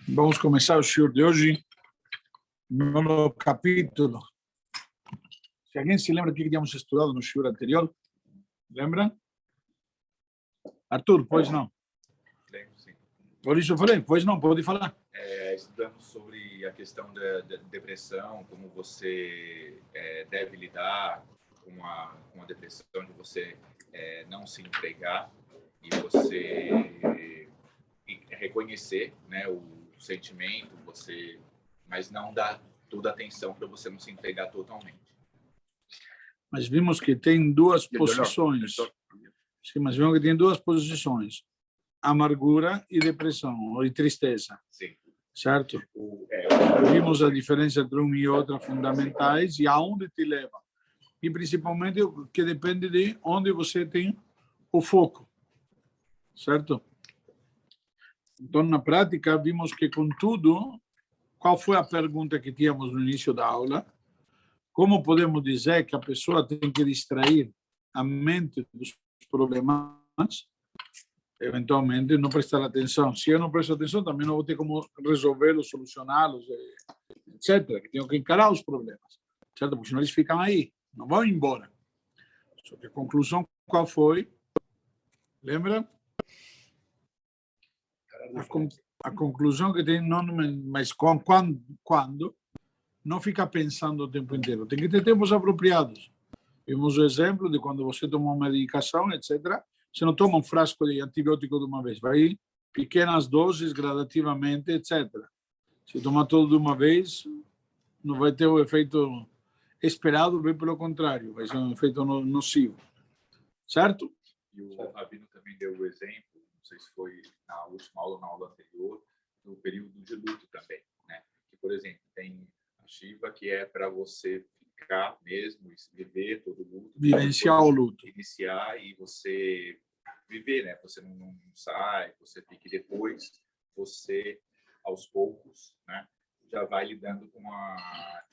Vamos começar o shiur de hoje, no capítulo. Se alguém se lembra do que tínhamos estudado no shiur anterior, lembra? Arthur, pois não? Lembro, sim. Por isso eu falei, pois não, pode falar. Estudamos sobre a questão da depressão, como você deve lidar com a depressão, de você não se entregar e você reconhecer, né, o sentimento, mas não dar toda a atenção para você não se entregar totalmente. Mas vimos que tem duas posições. Sim, mas vimos que tem duas posições: amargura e depressão, ou tristeza. Sim. Certo? Vimos a diferença entre um e outra fundamentais e aonde te leva. E principalmente que depende de onde você tem o foco. Certo? Então, na prática, vimos que, contudo, qual foi a pergunta que tínhamos no início da aula? Como podemos dizer que a pessoa tem que distrair a mente dos problemas, eventualmente não prestar atenção? Se eu não presto atenção, também não vou ter como resolvê-los, solucioná-los, etc. Que tenho que encarar os problemas, certo? Porque senão eles ficam aí, não vão embora. Só que a conclusão qual foi? Lembra? A conclusão que tem, não, mas quando não fica pensando o tempo inteiro. Tem que ter tempos apropriados. Vimos o exemplo de quando você toma uma medicação, etc. Você não toma um frasco de antibiótico de uma vez. Vai pequenas doses, gradativamente, etc. Se tomar tudo de uma vez, não vai ter o efeito esperado, bem pelo contrário. Vai ser um efeito nocivo. Certo? E o Rabino também deu o exemplo, não sei se foi na última aula ou na aula anterior, no período de luto também, né? Que, por exemplo, tem a Shiva, que é para você ficar mesmo, viver todo o luto. Vivenciar o luto. Iniciar e você viver, né? Você não sai, você fica, e depois você, aos poucos, né, já vai lidando de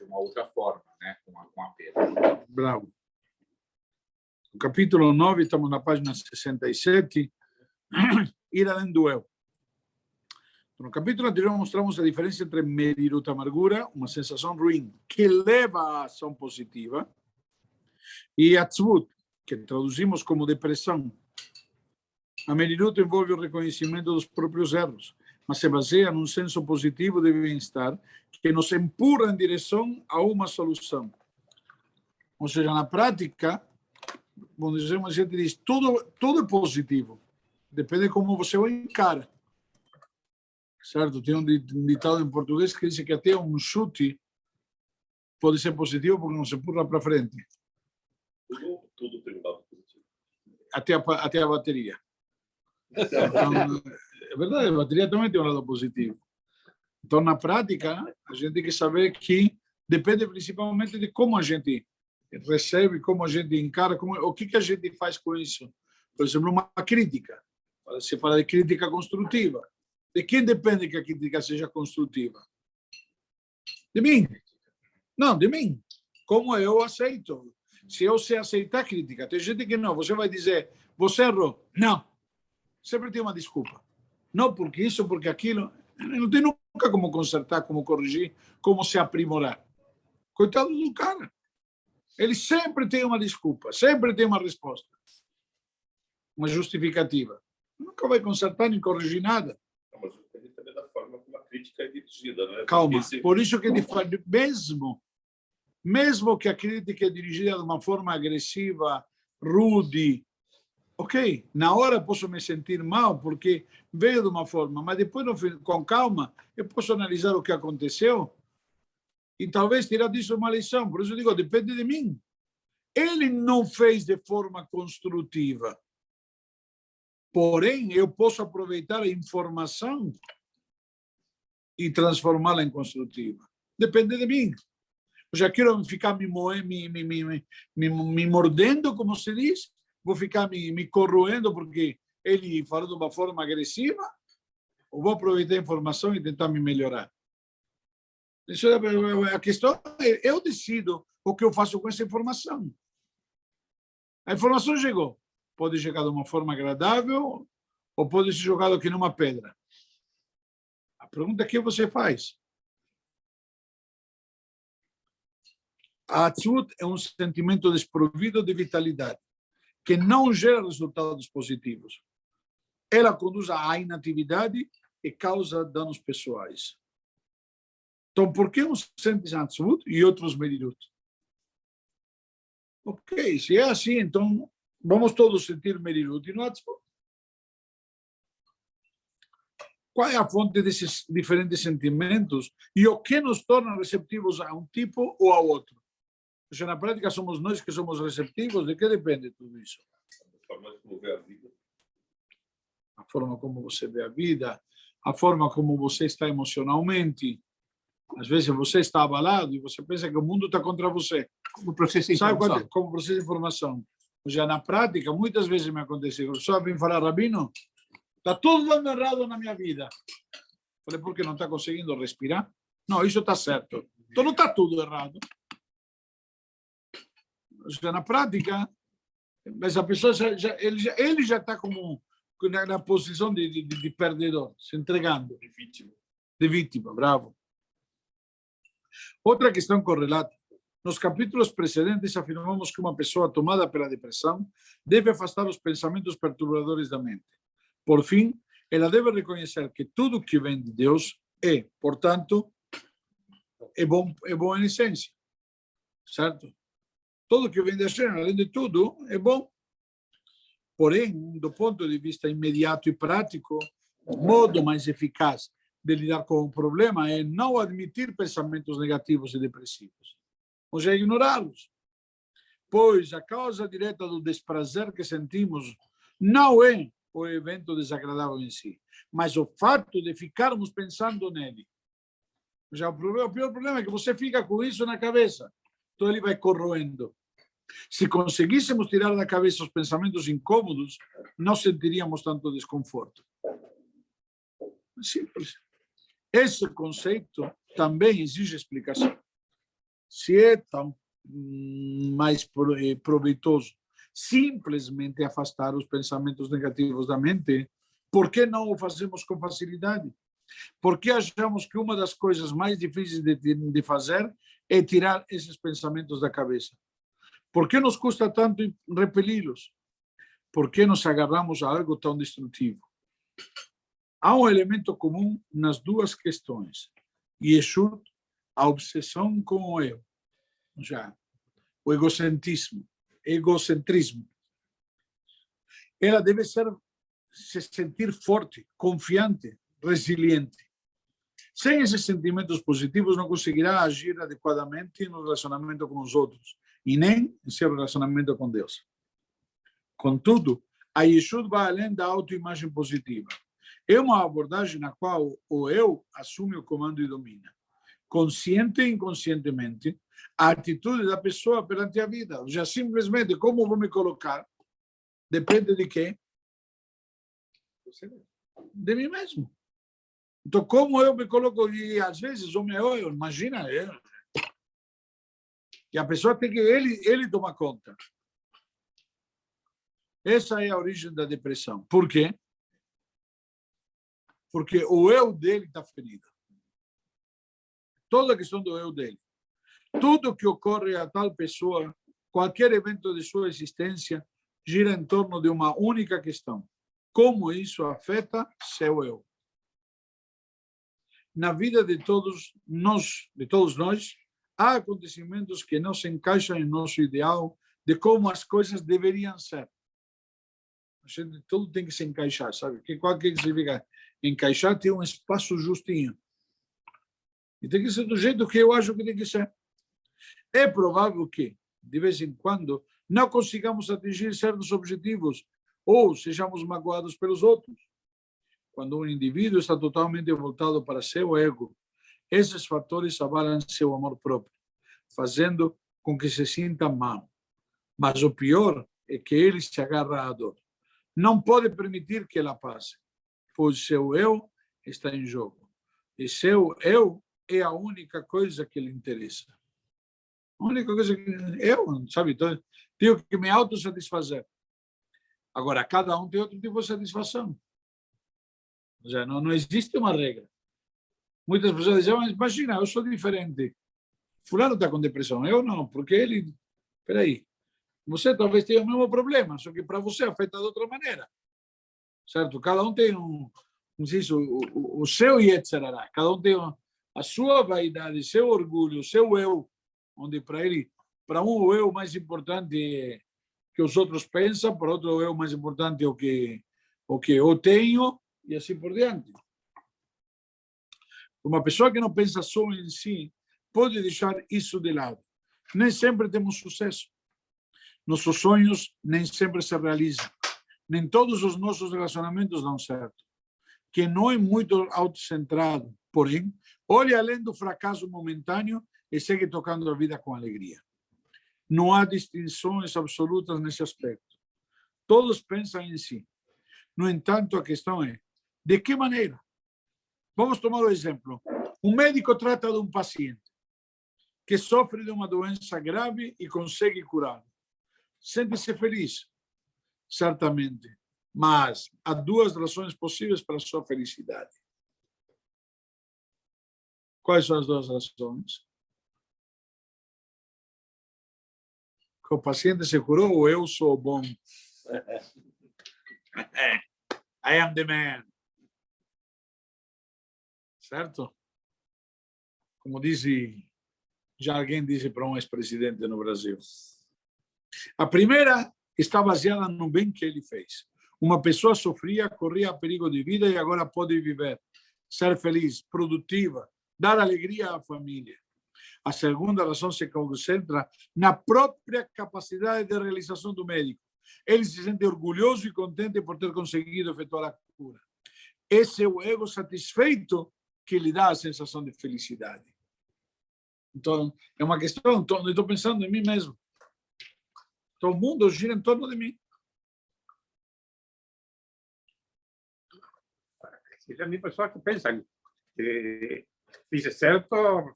uma outra forma, né? Com a perda. Bravo. No capítulo 9, estamos na página 67, ir além do eu. No capítulo anterior, mostramos a diferença entre merirut, amargura, uma sensação ruim, que leva à ação positiva, e atzvut, que traduzimos como depressão. A merirut envolve o reconhecimento dos próprios erros, mas se baseia num senso positivo de bem-estar que nos empurra em direção a uma solução. Ou seja, na prática, vamos dizer, a gente diz, tudo é positivo. Depende de como você o encara. Certo? Tem um ditado em português que diz que até um chute pode ser positivo porque não se empurra para frente. Tudo tem um lado positivo. Até a bateria. Então, é verdade, a bateria também tem um lado positivo. Então, na prática, a gente tem que saber que depende principalmente de como a gente recebe, como a gente encara, o que a gente faz com isso. Por exemplo, uma crítica. Se fala de crítica construtiva. De quem depende que a crítica seja construtiva? De mim. Não, de mim. Como eu aceito? Se eu sei aceitar crítica, tem gente que não. Você vai dizer, você errou. Não. Sempre tem uma desculpa. Não porque isso, porque aquilo. Não tem nunca como consertar, como corrigir, como se aprimorar. Coitado do cara. Ele sempre tem uma desculpa, sempre tem uma resposta. Uma justificativa. Nunca vai consertar nem corrigir nada. Não, mas depende também da forma como a crítica é dirigida, né? Calma, por isso que mesmo que a crítica é dirigida de uma forma agressiva, rude, ok, na hora posso me sentir mal porque veio de uma forma, mas depois, com calma, eu posso analisar o que aconteceu e talvez tirar disso uma lição. Por isso eu digo, depende de mim. Ele não fez de forma construtiva. Porém, eu posso aproveitar a informação e transformá-la em construtiva. Depende de mim. Eu já quero ficar me mordendo, como se diz, vou ficar me corroendo porque ele falou de uma forma agressiva, ou vou aproveitar a informação e tentar me melhorar. Isso é a questão. Eu decido o que eu faço com essa informação. A informação chegou. Pode chegar de uma forma agradável ou pode ser jogado aqui numa pedra. A pergunta é o que você faz. A atzvut é um sentimento desprovido de vitalidade, que não gera resultados positivos. Ela conduz à inatividade e causa danos pessoais. Então, por que uns sentem atzvut e outros merirut? Ok, se é assim, então vamos todos sentir merirut e não atzvut. Qual é a fonte desses diferentes sentimentos e o que nos torna receptivos a um tipo ou ao outro? Se na prática somos nós que somos receptivos, de que depende tudo isso? A forma como vê a vida. A forma como você vê a vida, a forma como você está emocionalmente. Às vezes você está abalado e você pensa que o mundo está contra você. Como processo de informação. Como processo de informação. Ou seja, na prática, muitas vezes me acontece. A pessoa vem falar, Rabino, está tudo dando errado na minha vida. Falei, por que não está conseguindo respirar? Não, isso está certo. Então não está tudo errado. Ou seja, na prática, mas a pessoa ele já está como na posição de perdedor, se entregando. De vítima, bravo. Outra questão correlata. Nos capítulos precedentes, afirmamos que uma pessoa tomada pela depressão deve afastar os pensamentos perturbadores da mente. Por fim, ela deve reconhecer que tudo que vem de Deus é, portanto, é bom em essência. Certo? Tudo que vem de Hashem, além de tudo, é bom. Porém, do ponto de vista imediato e prático, o modo mais eficaz de lidar com o problema é não admitir pensamentos negativos e depressivos, ou seja, ignorá-los. Pois a causa direta do desprazer que sentimos não é o evento desagradável em si, mas o fato de ficarmos pensando nele. Ou seja, o pior problema é que você fica com isso na cabeça. Então ele vai corroendo. Se conseguíssemos tirar da cabeça os pensamentos incômodos, não sentiríamos tanto desconforto. Simples. Esse conceito também exige explicação. Se é tão mais proveitoso simplesmente afastar os pensamentos negativos da mente, por que não o fazemos com facilidade? Por que achamos que uma das coisas mais difíceis de fazer é tirar esses pensamentos da cabeça? Por que nos custa tanto repeli-los? Por que nos agarramos a algo tão destrutivo? Há um elemento comum nas duas questões. Yeshut, a obsessão com o eu. Já, o egocentrismo. Ela deve se sentir forte, confiante, resiliente. Sem esses sentimentos positivos, não conseguirá agir adequadamente no relacionamento com os outros e nem em seu relacionamento com Deus. Contudo, a Yeshut vai além da autoimagem positiva. É uma abordagem na qual o eu assume o comando e domina. Consciente e inconscientemente, a atitude da pessoa perante a vida. Ou seja, simplesmente como vou me colocar depende de quê? De mim mesmo. Então, como eu me coloco, e às vezes o meu eu, imagina, e a pessoa tem que ele toma conta. Essa é a origem da depressão. Por quê? Porque o eu dele está ferido. Toda a questão do eu dele. Tudo que ocorre a tal pessoa, qualquer evento de sua existência, gira em torno de uma única questão. Como isso afeta seu eu? Na vida de todos nós, há acontecimentos que não se encaixam em nosso ideal de como as coisas deveriam ser. A gente, tudo tem que se encaixar, sabe? Qual que significa encaixar? Tem um espaço justinho. E tem que ser do jeito que eu acho que tem que ser. É provável que, de vez em quando, não consigamos atingir certos objetivos ou sejamos magoados pelos outros. Quando um indivíduo está totalmente voltado para seu ego, esses fatores abalam seu amor próprio, fazendo com que se sinta mal. Mas o pior é que ele se agarra à dor. Não pode permitir que ela passe, pois seu eu está em jogo. E seu eu é a única coisa que lhe interessa. A única coisa que eu, sabe, então, tenho que me autossatisfazer. Agora, cada um tem outro tipo de satisfação. Ou seja, não existe uma regra. Muitas pessoas dizem, mas imagina, eu sou diferente. Fulano está com depressão, eu não, porque ele... Espera aí, você talvez tenha o mesmo problema, só que para você afeta de outra maneira. Certo? Cada um tem o seu Yetzirará, cada um tem a sua vaidade, seu orgulho, seu eu, onde para um o eu mais importante é que os outros pensam, para outro o eu mais importante é o que eu tenho, e assim por diante. Uma pessoa que não pensa só em si pode deixar isso de lado. Nem sempre temos sucesso. Nossos sonhos nem sempre se realizam. Nem todos os nossos relacionamentos dão certo. Quem não é muito autocentrado, porém, olha além do fracasso momentâneo e segue tocando a vida com alegria. Não há distinções absolutas nesse aspecto. Todos pensam em si. No entanto, a questão é, de que maneira? Vamos tomar o exemplo. Um médico trata de um paciente que sofre de uma doença grave e consegue curá-lo. Sente-se feliz? Certamente. Mas há duas razões possíveis para a sua felicidade. Quais são as duas razões? Que o paciente se curou ou eu sou bom? I am the man. Certo? Como já alguém disse para um ex-presidente no Brasil. A primeira está baseada no bem que ele fez. Uma pessoa sofria, corria perigo de vida e agora pode viver, ser feliz, produtiva, dar alegria à família. A segunda razão se concentra na própria capacidade de realização do médico. Ele se sente orgulhoso e contente por ter conseguido efetuar a cura. Esse é o ego satisfeito que lhe dá a sensação de felicidade. Então, é uma questão, eu estou pensando em mim mesmo. Todo mundo gira em torno de mim. Tem pessoas que pensam que fiz certo,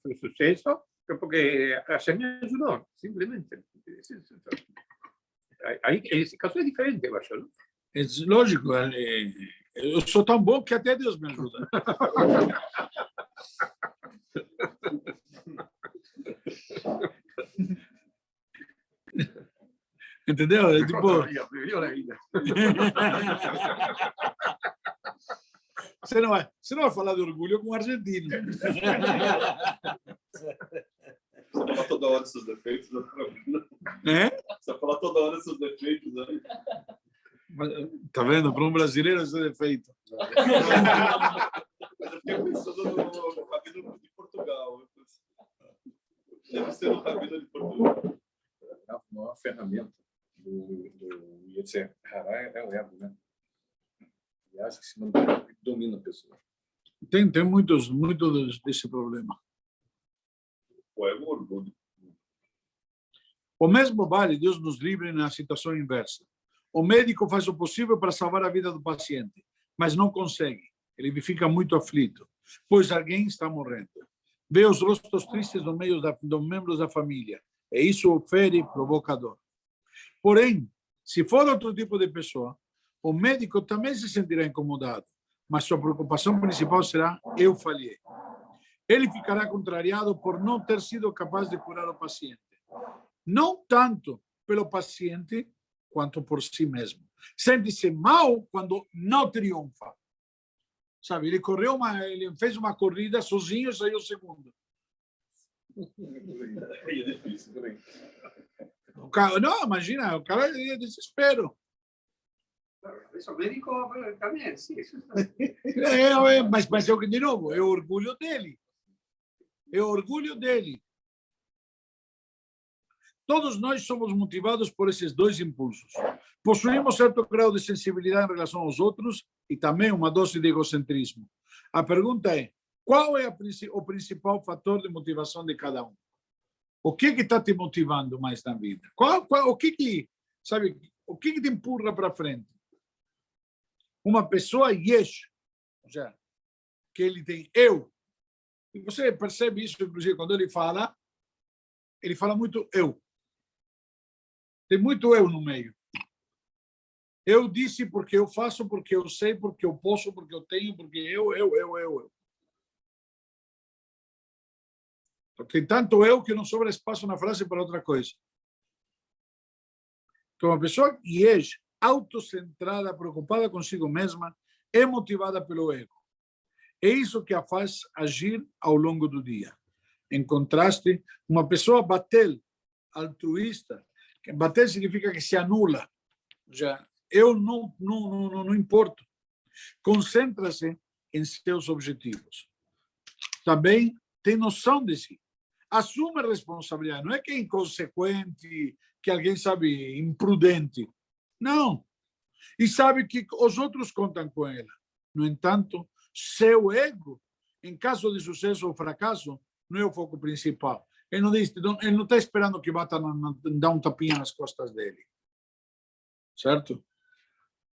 foi sucesso, porque a gente me ajudou, simplesmente. Aí, esse caso é diferente, eu acho. Não? É lógico, eu sou tão bom que até Deus me ajuda. Entendeu? É tipo... Você não vai falar de orgulho com um argentino. Você fala toda hora dos seus defeitos. É? Você fala toda hora dos seus defeitos. Né? Tá vendo? Para um brasileiro isso é defeito. Mas eu fiquei pensando no Rabino de Portugal. Deve ser o Rabino de Portugal. A maior ferramenta do Yetzirará é o ego, né? E acho que se domina a pessoa. Tem muitos desse problema. O ego é um orgulho. O mesmo vale, Deus nos livre na situação inversa. O médico faz o possível para salvar a vida do paciente, mas não consegue. Ele fica muito aflito, pois alguém está morrendo. Vê os rostos tristes no meio dos membros da família, e isso o fere, provoca dor. Porém, se for outro tipo de pessoa, o médico também se sentirá incomodado, mas sua preocupação principal será: eu falhei. Ele ficará contrariado por não ter sido capaz de curar o paciente. Não tanto pelo paciente, quanto por si mesmo. Sente-se mal quando não triunfa. Sabe, ele fez uma corrida sozinho e saiu segundo. É difícil também. Não, imagina, o cara é desespero. Isso médico também, sim. Mas de novo, é o orgulho dele. É o orgulho dele. Todos nós somos motivados por esses dois impulsos. Possuímos certo grau de sensibilidade em relação aos outros e também uma dose de egocentrismo. A pergunta é: qual é o principal fator de motivação de cada um? O que está te motivando mais na vida? O que te empurra para frente? Uma pessoa yesh, ou seja, que ele tem eu. E você percebe isso, inclusive, quando ele fala muito eu. Tem muito eu no meio. Eu disse porque eu faço, porque eu sei, porque eu posso, porque eu tenho, porque eu. Tem tanto eu que não sobra espaço na frase para outra coisa. Então, uma pessoa que é autocentrada, preocupada consigo mesma, é motivada pelo ego. É isso que a faz agir ao longo do dia. Em contraste, uma pessoa batel, altruísta, batel significa que se anula. Já, eu não importo. Concentra-se em seus objetivos. Também tem noção de si. Assume a responsabilidade. Não é que é inconsequente, que alguém sabe, imprudente. Não. E sabe que os outros contam com ela. No entanto, seu ego, em caso de sucesso ou fracasso, não é o foco principal. Ele não está esperando que bata dar um tapinha nas costas dele. Certo?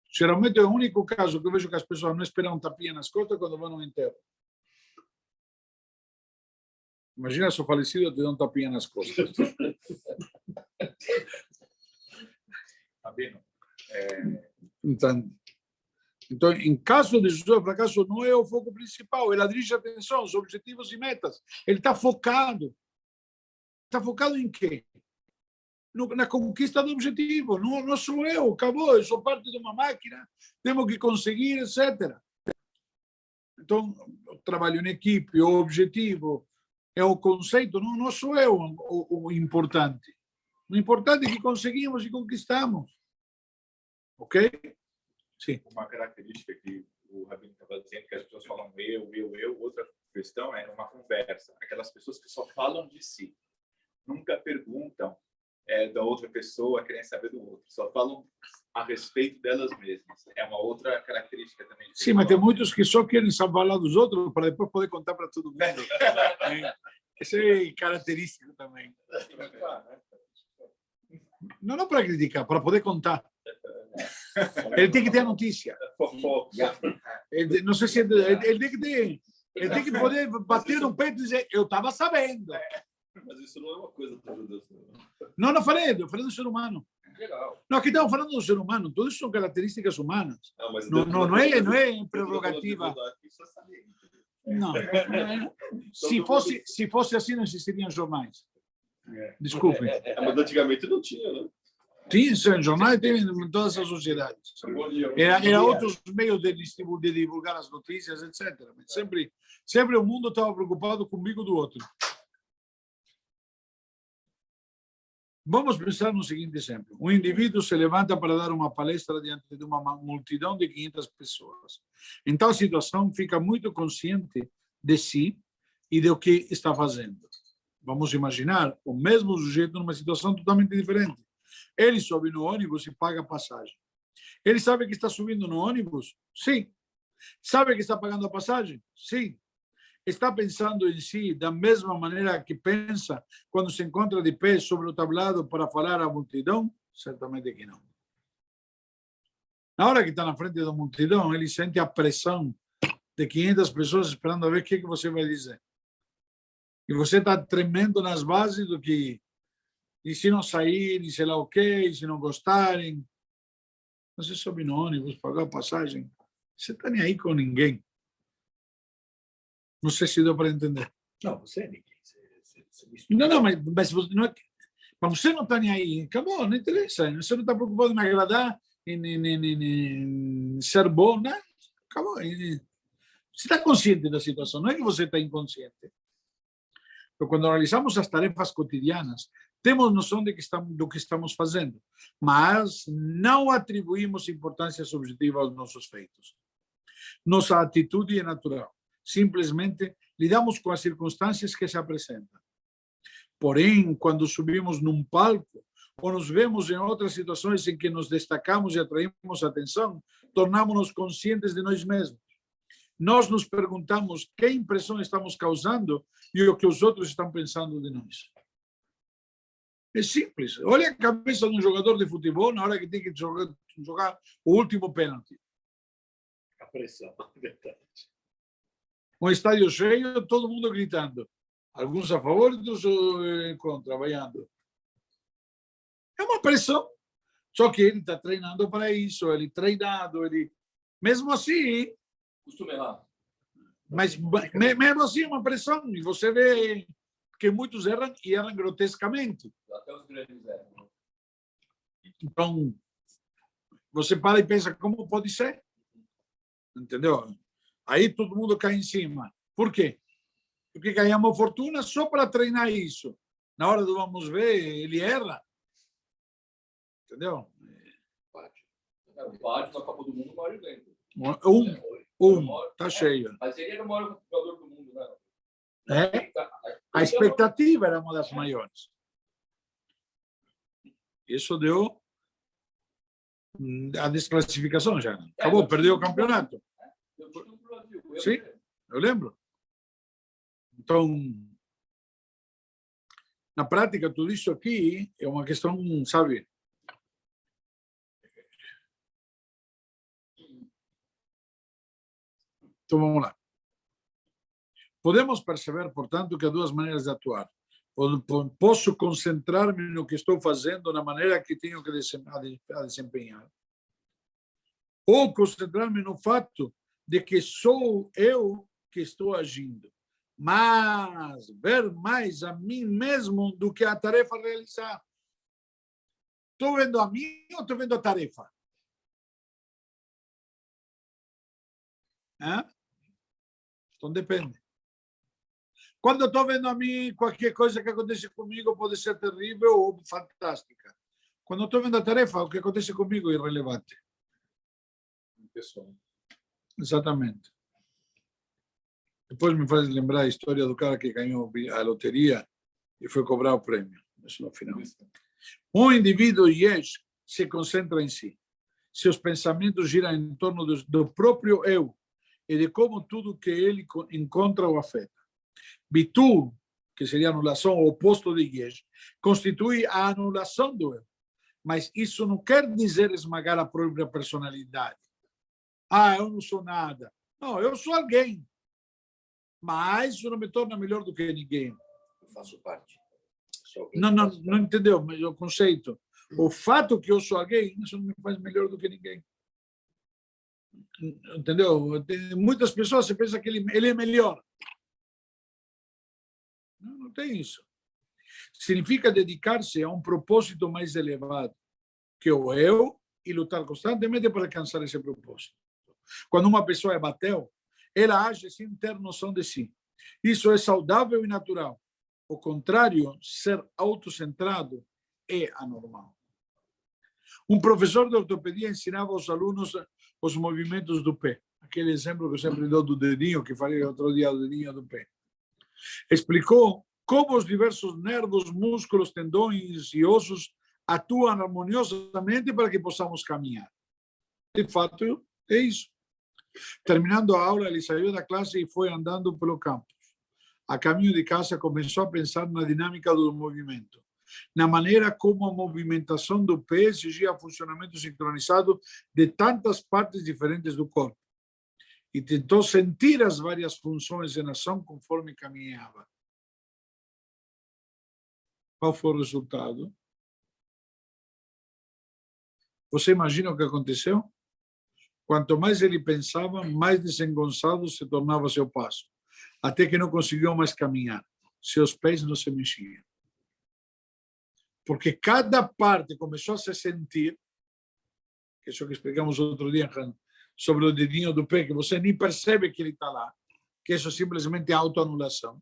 Geralmente é o único caso que eu vejo que as pessoas não esperam um tapinha nas costas quando vão no enterro. Imagina se o falecido te dá um tapinha nas costas. Sabino, Então, em caso de sucesso ou fracasso, não é o foco principal. Ele dirige a atenção, os objetivos e metas. Ele está focado. Está focado em quê? Na conquista do objetivo. Não sou eu, acabou. Eu sou parte de uma máquina, temos que conseguir, etc. Então, o trabalho em equipe, o objetivo, é o conceito, não sou eu o importante. O importante é que conseguimos e conquistamos. Ok? Sim. uma característica que o Rabino estava dizendo, que as pessoas falam eu, outra questão é uma conversa. Aquelas pessoas que só falam de si, nunca perguntam da outra pessoa, querem saber do outro, só falam a respeito delas mesmas. É uma outra característica também. Sim, mas tem muitos que só querem falar dos outros para depois poder contar para todo mundo. Essa é característica também. Não para criticar, para poder contar. Ele tem que ter a notícia. Não sei se ele tem que poder bater no peito e dizer, eu estava sabendo. Mas isso não é uma coisa para Deus. Não falei do ser humano. Geral. Não, aqui estamos falando do ser humano. Tudo isso são características humanas. Não é prerrogativa. Não. Se fosse assim, não existiriam jornais. Desculpe. Mas antigamente não tinha, né? Tinha jornais, tem em todas as sociedades. Era outros meios de divulgar as notícias, etc. Mas sempre o mundo estava preocupado com o umbigo do outro. Vamos pensar no seguinte exemplo. Um indivíduo se levanta para dar uma palestra diante de uma multidão de 500 pessoas. Em tal situação, fica muito consciente de si e do que está fazendo. Vamos imaginar o mesmo sujeito numa situação totalmente diferente. Ele sobe no ônibus e paga a passagem. Ele sabe que está subindo no ônibus? Sim. Sabe que está pagando a passagem? Sim. Está pensando em si da mesma maneira que pensa quando se encontra de pé sobre o tablado para falar à multidão? Certamente que não. Na hora que está na frente da multidão, ele sente a pressão de 500 pessoas esperando a ver o que você vai dizer. E você está tremendo nas bases do que... E se não sair, e sei lá o quê, e se não gostarem... Você sobe no ônibus, pagar a passagem. Você está nem aí com ninguém. Não sei se deu para entender. Não, você é ninguém. Não, mas você não está nem aí. Acabou, não interessa. Você não está preocupado em me agradar, em ser bom, né? Acabou. Você está consciente da situação, não é que você está inconsciente. Porque quando analisamos as tarefas cotidianas, temos noção do que estamos fazendo, mas não atribuímos importância subjetiva aos nossos feitos. Nossa atitude é natural. Simplesmente lidamos com as circunstâncias que se apresentam. Porém, quando subimos num palco ou nos vemos em outras situações em que nos destacamos e atraímos atenção, tornamos-nos conscientes de nós mesmos. Nós nos perguntamos que impressão estamos causando e o que os outros estão pensando de nós. É simples. Olha a cabeça de um jogador de futebol na hora que tem que jogar o último pênalti. A pressão, verdade. Um estádio cheio, todo mundo gritando. Alguns a favor e outros contra, vaiando. É uma pressão. Só que ele está treinando para isso, ele treinado, ele... Mesmo assim, Costume errar. mas mesmo assim é uma pressão. E você vê que muitos erram e erram grotescamente. Até os grandes erram. Então, você para e pensa, como pode ser? Entendeu? Aí todo mundo cai em cima. Por quê? Porque ganhamos fortuna só para treinar isso. Na hora do vamos ver, ele erra. Entendeu? O Pádio na Copa do Mundo, o Mário ganha. Tá cheio. Mas ele era o maior jogador do mundo, né? É? A expectativa era uma das maiores. Isso deu a desclassificação já. Acabou, perdeu o campeonato. Eu tinha no Brasil. Sim, eu lembro. Então, na prática, tudo isso aqui é uma questão, sabe? Então, vamos lá. Podemos perceber, portanto, que há duas maneiras de atuar. Posso concentrar-me no que estou fazendo, na maneira que tenho que desempenhar. Ou concentrar-me no fato de que sou eu que estou agindo. Mas ver mais a mim mesmo do que a tarefa a realizar. Estou vendo a mim ou estou vendo a tarefa? Então depende. Quando eu estou vendo a mim, qualquer coisa que acontece comigo pode ser terrível ou fantástica. Quando eu estou vendo a tarefa, o que acontece comigo é irrelevante. Pessoal. Exatamente. Depois me faz lembrar a história do cara que ganhou a loteria e foi cobrar o prêmio. Isso no final. Um indivíduo yes se concentra em si. Seus pensamentos giram em torno do próprio eu e de como tudo que ele encontra o afeta. Bitul, que seria a anulação, o oposto de yes, constitui a anulação do eu. Mas isso não quer dizer esmagar a própria personalidade. Eu não sou nada. Não, eu sou alguém. Mas isso não me torna melhor do que ninguém. Eu faço parte. Não entendeu o conceito. O fato que eu sou alguém, isso não me faz melhor do que ninguém. Entendeu? Tem muitas pessoas que pensam que ele é melhor. Não tem isso. Significa dedicar-se a um propósito mais elevado que o eu e lutar constantemente para alcançar esse propósito. Quando uma pessoa é batel, ela age sem ter noção de si. Isso é saudável e natural. O contrário, ser autocentrado é anormal. Um professor de ortopedia ensinava aos alunos os movimentos do pé. Aquele exemplo que eu sempre dou do dedinho, que falei outro dia, do dedinho do pé. Explicou como os diversos nervos, músculos, tendões e ossos atuam harmoniosamente para que possamos caminhar. De fato, é isso. Terminando a aula, ele saiu da classe e foi andando pelo campus. A caminho de casa, começou a pensar na dinâmica do movimento, na maneira como a movimentação do pé exigia funcionamento sincronizado de tantas partes diferentes do corpo. E tentou sentir as várias funções em ação conforme caminhava. Qual foi o resultado? Você imagina o que aconteceu? Quanto mais ele pensava, mais desengonçado se tornava seu passo, até que não conseguiu mais caminhar. Seus pés não se mexiam. Porque cada parte começou a se sentir, que é isso que explicamos outro dia sobre o dedinho do pé, que você nem percebe que ele está lá, que isso simplesmente é autoanulação.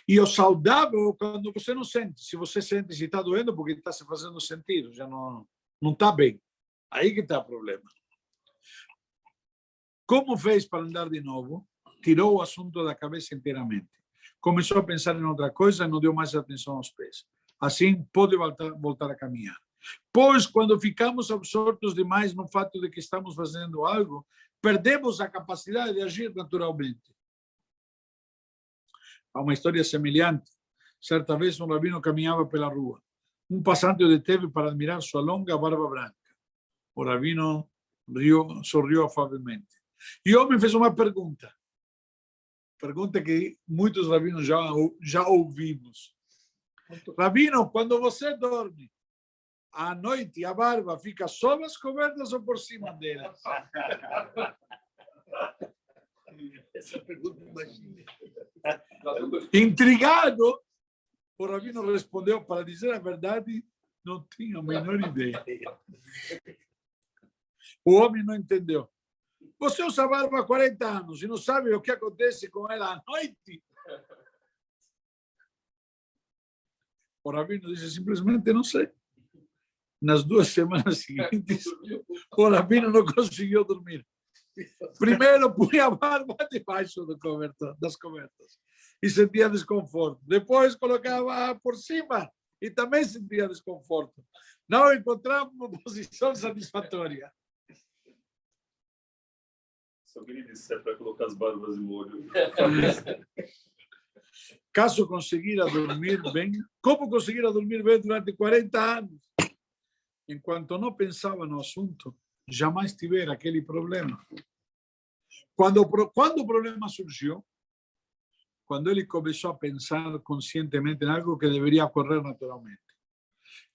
E o saudável, quando você não sente. Se você sente, se está doendo, porque está se fazendo sentido, já não está bem. Aí que está o problema. Como fez para andar de novo? Tirou o assunto da cabeça inteiramente. Começou a pensar em outra coisa e não deu mais atenção aos pés. Assim, pode voltar a caminhar. Pois, quando ficamos absortos demais no fato de que estamos fazendo algo, perdemos a capacidade de agir naturalmente. Há uma história semelhante. Certa vez, um rabino caminhava pela rua. Um passante o deteve para admirar sua longa barba branca. O rabino sorriu afavelmente. E o homem fez uma pergunta. Pergunta que muitos rabinos já ouvimos. Rabino, quando você dorme, À noite, a barba fica sob as cobertas ou por cima delas? Essa pergunta, imagina. Intrigado, o Rabino respondeu, para dizer a verdade, não tinha a menor ideia. O homem não entendeu. Você usa barba há 40 anos e não sabe o que acontece com ela à noite? O Rabino disse simplesmente, não sei. Nas 2 semanas seguintes, o Rabino não conseguiu dormir. Primeiro, punha a barba debaixo das cobertas e sentia desconforto. Depois, colocava por cima e também sentia desconforto. Não encontrava uma posição satisfatória. Se alguém lhe disser para colocar as barbas em molho. Caso conseguira dormir bem, como conseguira dormir bem durante 40 anos? Enquanto não pensava no assunto, jamais tivera aquele problema. Quando o problema surgiu, quando ele começou a pensar conscientemente em algo que deveria ocorrer naturalmente.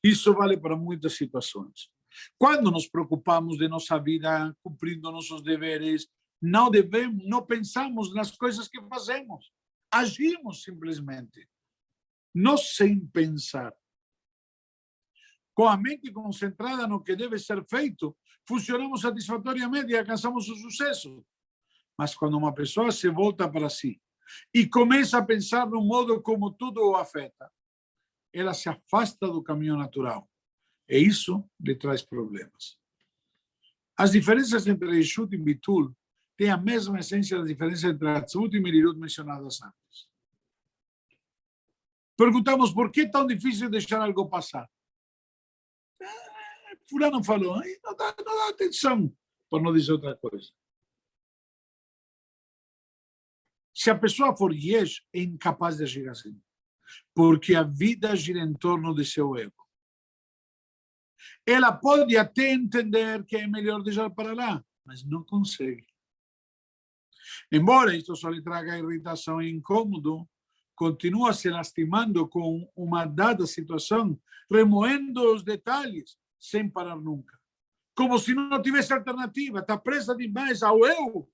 Isso vale para muitas situações. Quando nos preocupamos de nossa vida, cumprindo nossos deveres, não pensamos nas coisas que fazemos. Agimos simplesmente, não sem pensar. Com a mente concentrada no que deve ser feito, funcionamos satisfatoriamente e alcançamos o sucesso. Mas quando uma pessoa se volta para si e começa a pensar no modo como tudo o afeta, ela se afasta do caminho natural. E isso lhe traz problemas. As diferenças entre Reshut e Bitul têm a mesma essência das diferenças entre Atzvut e Merirut mencionadas antes. Perguntamos por que é tão difícil deixar algo passar. Fulano falou, não dá atenção, por não dizer outra coisa. Se a pessoa for yesh, é incapaz de agir assim. Porque a vida gira em torno de seu ego. Ela pode até entender que é melhor deixar para lá, mas não consegue. Embora isto só lhe traga irritação e incômodo, continua se lastimando com uma dada situação, remoendo os detalhes, sem parar nunca. Como se não tivesse alternativa, está presa demais ao eu.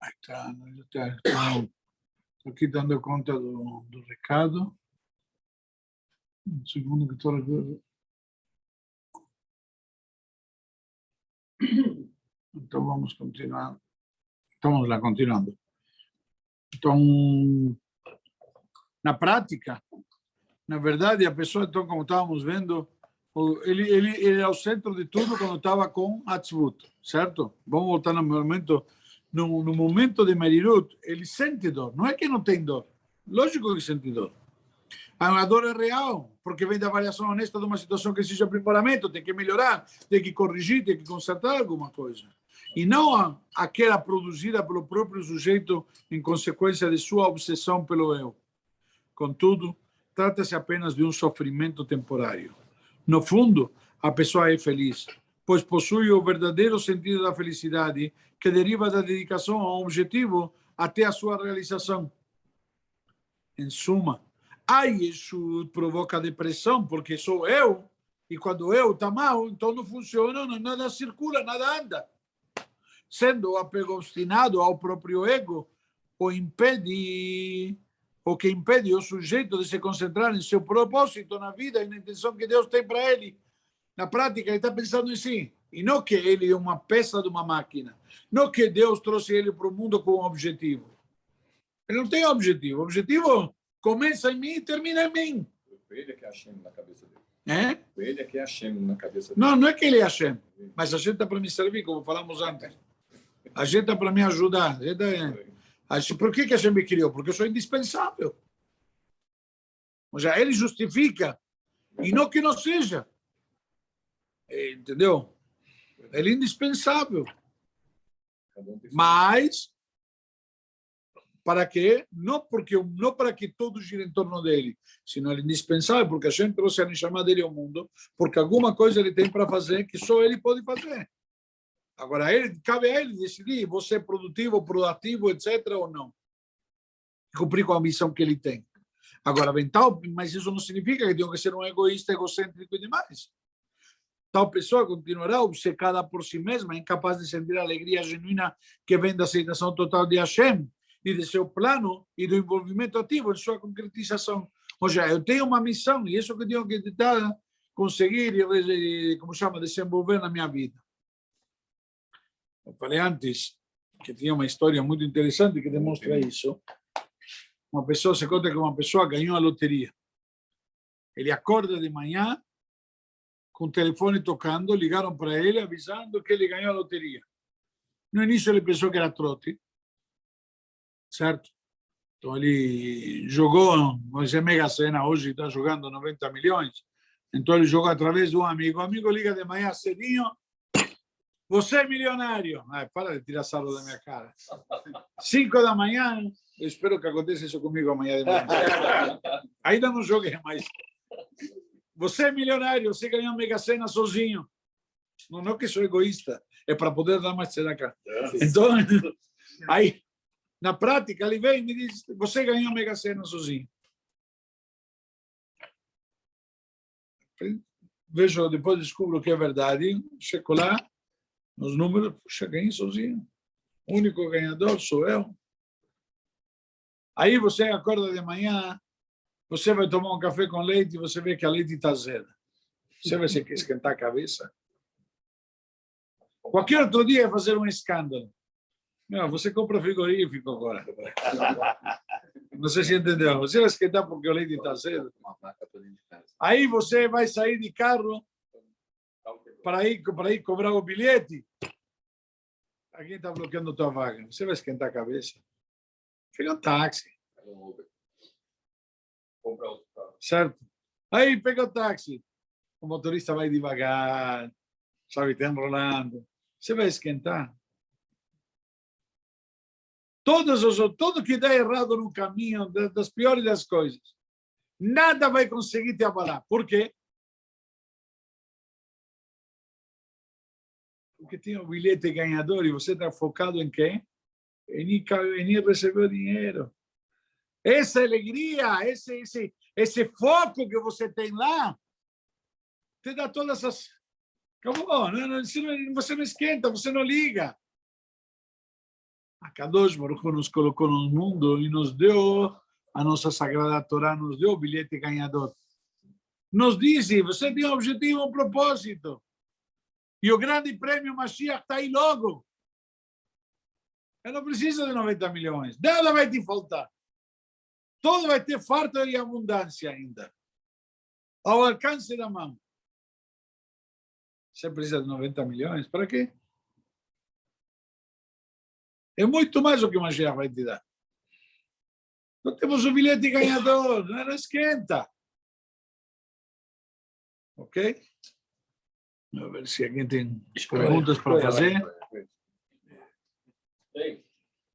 Aí tá, estou aqui dando conta do recado. Um segundo que estou... Então vamos continuar. Estamos lá continuando. Então, na prática, na verdade, a pessoa, então, como estávamos vendo, ele era o centro de tudo quando estava com Atzvut, certo? Vamos voltar no momento. No momento de Merirut, ele sente dor. Não é que não tem dor. Lógico que sente dor. A dor é real, porque vem da avaliação honesta de uma situação que exige aprimoramento, tem que melhorar, tem que corrigir, tem que consertar alguma coisa. E não aquela produzida pelo próprio sujeito em consequência de sua obsessão pelo eu. Contudo, trata-se apenas de um sofrimento temporário. No fundo, a pessoa é feliz, pois possui o verdadeiro sentido da felicidade que deriva da dedicação a um objetivo até a sua realização. Em suma, isso provoca depressão, porque sou eu, e quando eu está mal, então não funciona, nada circula, nada anda. Sendo o apego obstinado ao próprio ego, o que impede o sujeito de se concentrar em seu propósito na vida e na intenção que Deus tem para ele. Na prática, ele está pensando em si. E não que ele é uma peça de uma máquina. Não que Deus trouxe ele para o mundo com um objetivo. Ele não tem objetivo. O objetivo começa em mim e termina em mim. Ele é que é Hashem na cabeça dele. É? Ele é que é Hashem na cabeça dele. Não, não é que ele é Hashem. Mas a gente está para me servir, como falamos antes. A gente está para me ajudar. Por que a gente me criou? Porque eu sou indispensável. Ou seja, ele justifica, e não que não seja. Entendeu? Ele é indispensável. Mas, para quê? Não para que todos girem em torno dele, sino ele é indispensável, porque a gente trouxe a Neshama dele ao mundo, porque alguma coisa ele tem para fazer que só ele pode fazer. Agora, cabe a ele decidir, vou ser produtivo, proativo, etc., ou não. Cumprir com a missão que ele tem. Agora, bem, mas isso não significa que tenho que ser um egoísta, egocêntrico e demais. Tal pessoa continuará obcecada por si mesma, incapaz de sentir a alegria genuína que vem da aceitação total de Hashem e de seu plano e do envolvimento ativo em sua concretização. Ou seja, eu tenho uma missão e isso que eu tenho que tentar conseguir e, como chama, desenvolver na minha vida. Eu falei antes que tinha uma história muito interessante que demonstra isso. Uma pessoa, se conta que uma pessoa ganhou a loteria. Ele acorda de manhã com o telefone tocando, ligaram para ele avisando que ele ganhou a loteria. No início ele pensou que era trote, certo? Então ele jogou, vamos dizer, Mega Sena, hoje está jogando 90 milhões, então ele jogou através de um amigo. O amigo liga de manhã cedinho, você é milionário. Ai, para de tirar sarro da minha cara. 5 da manhã, eu espero que aconteça isso comigo amanhã de manhã. Ainda não joguei, mas... Você é milionário, você ganhou Mega Sena sozinho. Não que sou egoísta, é para poder dar mais tzedakah. Então, aí, na prática, ele vem e me diz, você ganhou Mega Sena sozinho. Vejo, depois descubro que é verdade, chego lá, nos números, puxa, ganhei sozinho. O único ganhador sou eu. Aí você acorda de manhã, você vai tomar um café com leite e você vê que a leite está azeda. Você vai se esquentar a cabeça. Qualquer outro dia vai fazer um escândalo. Não, você compra frigorífico agora. Não sei se entendeu. Você vai esquentar porque o leite está azedo. Aí você vai sair de carro para ir cobrar o bilhete. Alguém está bloqueando a tua vaga. Você vai esquentar a cabeça. Pega um táxi. Certo? Aí pega o táxi. O motorista vai devagar, sabe, está enrolando. Você vai esquentar. Tudo que dá errado no caminho, das piores das coisas, nada vai conseguir te abalar. Por quê? Porque tem o bilhete ganhador e você está focado em quê? Em ir receber o dinheiro. Essa alegria, esse foco que você tem lá, te dá todas essas... Acabou, você não esquenta, você não liga. A Kadosh Baruch Hu nos colocou no mundo e nos deu a nossa Sagrada Torá, nos deu o bilhete ganhador. Nos disse, você tem um objetivo, um propósito. E o grande prêmio Mashiach está aí logo. Eu não preciso de 90 milhões. Nada vai te faltar. Todo vai ter farto e abundância ainda. Ao alcance da mão. Você precisa de 90 milhões? Para quê? É muito mais o que o Mashiach vai te dar. Nós temos o bilhete ganhador. Não esquenta. Ok? Vamos ver se alguém tem perguntas para fazer.